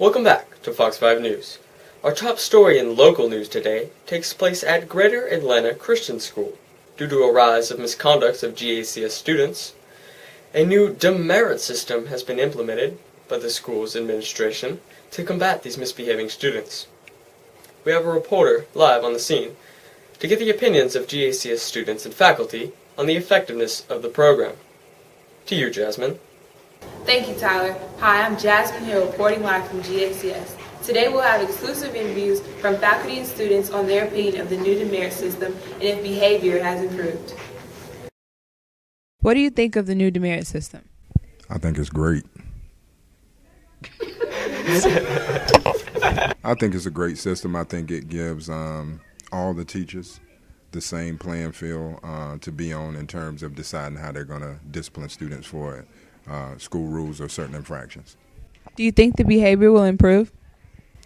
Welcome back to Fox 5 News. Our top story in local news today takes place at Greater Atlanta Christian School. Due to a rise of misconducts of GACS students, a new demerit system has been implemented by the school's administration to combat these misbehaving students. We have a reporter live on the scene to get the opinions of GACS students and faculty on the effectiveness of the program. To you, Jasmine. Thank you, Tyler. Hi, I'm Jasmine here reporting live from GACS. Today we'll have exclusive interviews from faculty and students on their opinion of the new demerit system and if behavior has improved. What do you think of the new demerit system? I think it's great. I think it's a great system. I think it gives all the teachers the same playing field to be on in terms of deciding how they're going to discipline students for school rules or certain infractions. Do you think the behavior will improve?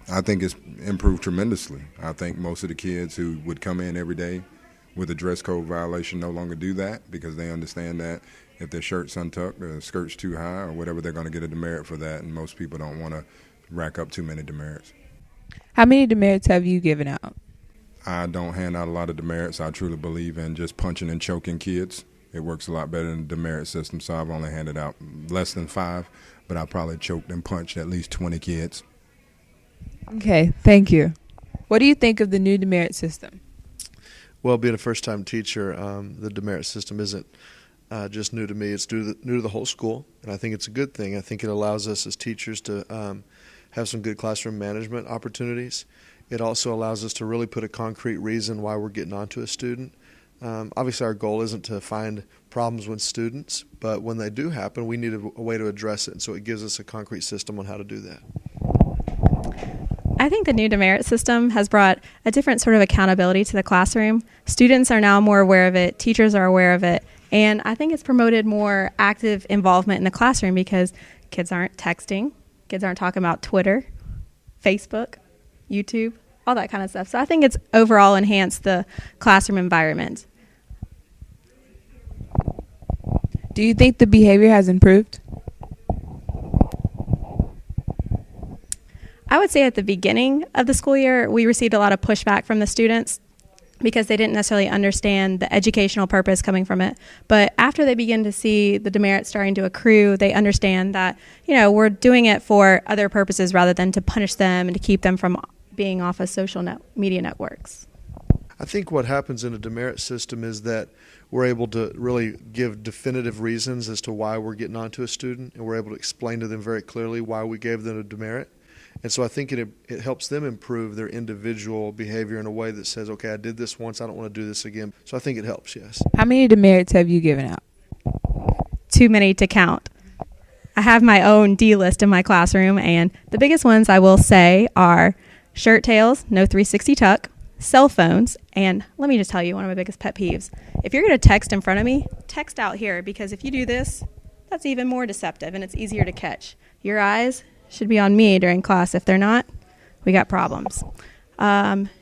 I think it's improved tremendously. I think most of the kids who would come in every day with a dress code violation no longer do that because they understand that if their shirt's untucked or their skirt's too high or whatever, they're going to get a demerit for that, and most people don't want to rack up too many demerits. How many demerits have you given out? I don't hand out a lot of demerits. I truly believe in just punching and choking kids. It works a lot better than the demerit system, so I've only handed out less than 5, but I probably choked and punched at least 20 kids. Okay, thank you. What do you think of the new demerit system? Well, being a first-time teacher, the demerit system isn't just new to me. It's new to the whole school, and I think it's a good thing. I think it allows us as teachers to have some good classroom management opportunities. It also allows us to really put a concrete reason why we're getting onto a student. Obviously, our goal isn't to find problems with students, but when they do happen, we need a way to address it, and so it gives us a concrete system on how to do that. I think the new demerit system has brought a different sort of accountability to the classroom. Students are now more aware of it, teachers are aware of it, and I think it's promoted more active involvement in the classroom because kids aren't texting, kids aren't talking about Twitter, Facebook, YouTube, all that kind of stuff. So I think it's overall enhanced the classroom environment. Do you think the behavior has improved? I would say at the beginning of the school year, we received a lot of pushback from the students because they didn't necessarily understand the educational purpose coming from it. But after they begin to see the demerits starting to accrue, they understand that, we're doing it for other purposes rather than to punish them and to keep them from being off of social media networks. I think what happens in a demerit system is that we're able to really give definitive reasons as to why we're getting onto a student, and we're able to explain to them very clearly why we gave them a demerit. And so I think it helps them improve their individual behavior in a way that says, okay, I did this once, I don't want to do this again. So I think it helps, yes. How many demerits have you given out? Too many to count. I have my own D list in my classroom, and the biggest ones I will say are shirt tails, no 360 tuck, cell phones, and let me just tell you one of my biggest pet peeves. If you're going to text in front of me, text out here, because if you do this, that's even more deceptive and it's easier to catch. Your eyes should be on me during class. If they're not, we got problems.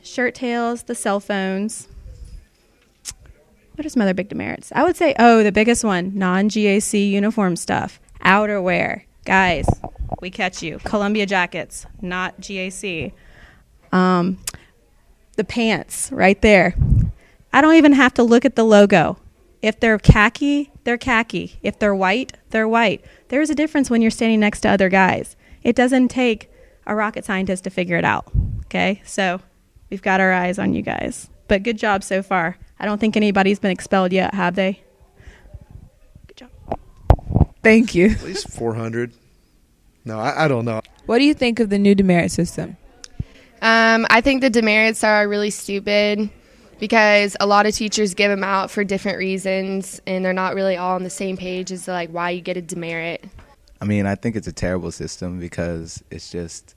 Shirt tails, the cell phones. What are some other big demerits? I would say, the biggest one, non-GAC uniform stuff. Outerwear. Guys, we catch you. Columbia jackets, not GAC. The pants, right there. I don't even have to look at the logo. If they're khaki, they're khaki. If they're white, they're white. There's a difference when you're standing next to other guys. It doesn't take a rocket scientist to figure it out, okay? So we've got our eyes on you guys. But good job so far. I don't think anybody's been expelled yet, have they? Good job. Thank you. At least 400. No, I don't know. What do you think of the new demerit system? I think the demerits are really stupid because a lot of teachers give them out for different reasons, and they're not really all on the same page as to, why you get a demerit. I mean, I think it's a terrible system because it's just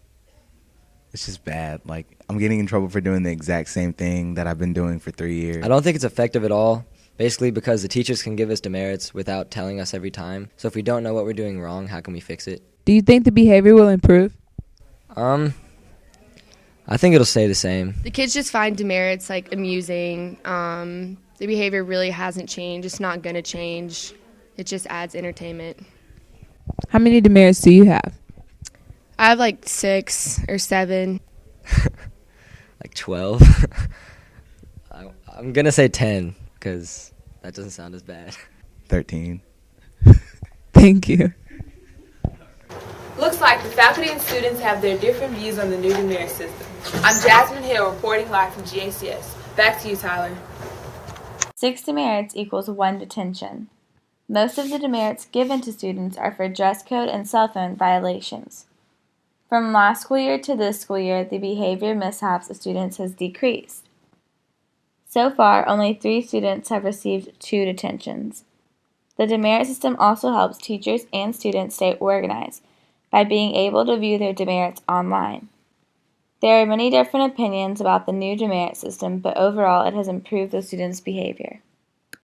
bad. I'm getting in trouble for doing the exact same thing that I've been doing for 3 years. I don't think it's effective at all, basically because the teachers can give us demerits without telling us every time. So if we don't know what we're doing wrong, how can we fix it? Do you think the behavior will improve? I think it'll stay the same. The kids just find demerits amusing. The behavior really hasn't changed. It's not going to change. It just adds entertainment. How many demerits do you have? I have like 6 or 7. Like 12. I'm gonna say 10 because that doesn't sound as bad. 13. Thank you. Looks like the faculty and students have their different views on the new demerit system. I'm Jasmine Hill reporting live from GACS. Back to you, Tyler. 6 demerits equals 1 detention. Most of the demerits given to students are for dress code and cell phone violations. From last school year to this school year, the behavior mishaps of students has decreased. So far, only 3 students have received 2 detentions. The demerit system also helps teachers and students stay organized by being able to view their demerits online. There are many different opinions about the new demerit system, but overall it has improved the students' behavior.